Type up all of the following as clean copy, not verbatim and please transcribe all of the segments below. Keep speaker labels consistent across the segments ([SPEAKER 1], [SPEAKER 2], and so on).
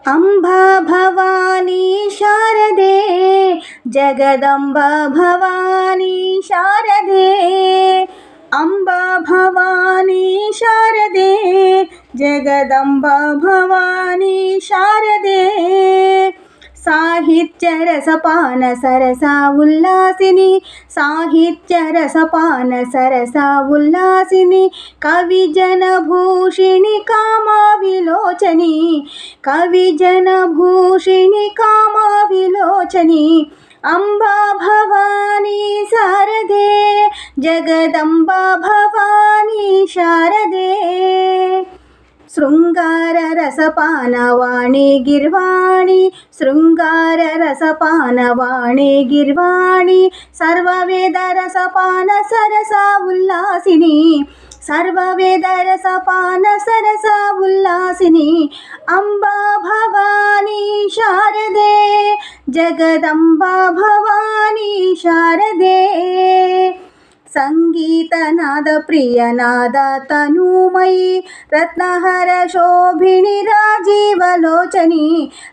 [SPEAKER 1] अंबा भवानी शारदे जगदंबा भवानी शारदे अंबा भवानी शारदे जगदंबा भवानी शारदे साहित्य रसपान सरसा उल्लासिनी साहित्य रसपान सरसा उल्लासिनी कवि जन भूषिणी कामा विलोचनी कवि जन भूषिणी कामा विलोचनी अंबा भवानी शारदे जगदंबा भवानी शारदे शृंगार रसपानवाणी गिर्वाणी शृंगार रसपानवाणी गिर्वाणी सर्ववेद रसपान सरसा उल्लासिनी सर्ववेद रसपान सरसा उल्लासिनी अंबा भवानी शारदे जगदंबा भवानी शारदे संगीत नाद प्रिय नाद तनुमयी रत्नहर शोभिनी राजीवलोचनी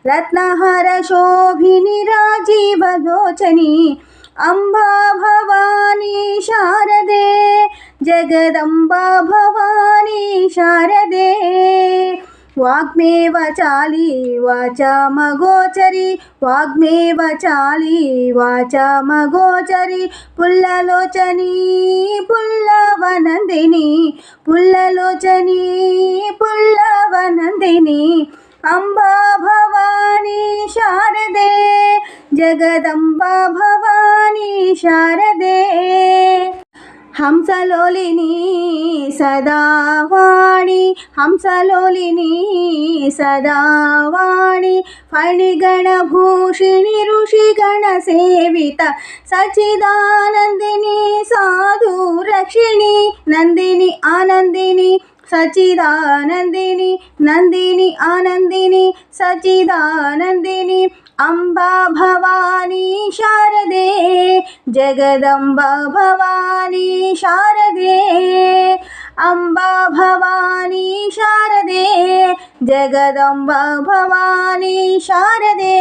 [SPEAKER 1] रत्नहर शोभिनी राजीवलोचनी अंबा भवानी शारदे जगदंबा भवानी शारदे वाग्मेव चाली वाचा मगोचरी वाग्मेव चाली वाचा मगोचरी पुल्ललोचनी पुल्लवनंदिनी पुल्ललोचनी पुल्लवनंदिनी अंबा भवानी शारदे जगदंबा भवानी शारदे हंसलोलिनी सदावाणी हंसलोलिनी सदावाणी फणिगणभूषिणी ऋषिगणसेविता सच्चिदानंदिनी साधु रक्षिणी नंदिनी आनंदिनी सच्चिदानंदिनी नंदिनी आनंदिनी सच्चिदानंदिनी अंबा भवानी शारदे जगदंबा भवानी शारदे अंबा भवानी शारदे जगदंबा भवानी शारदे।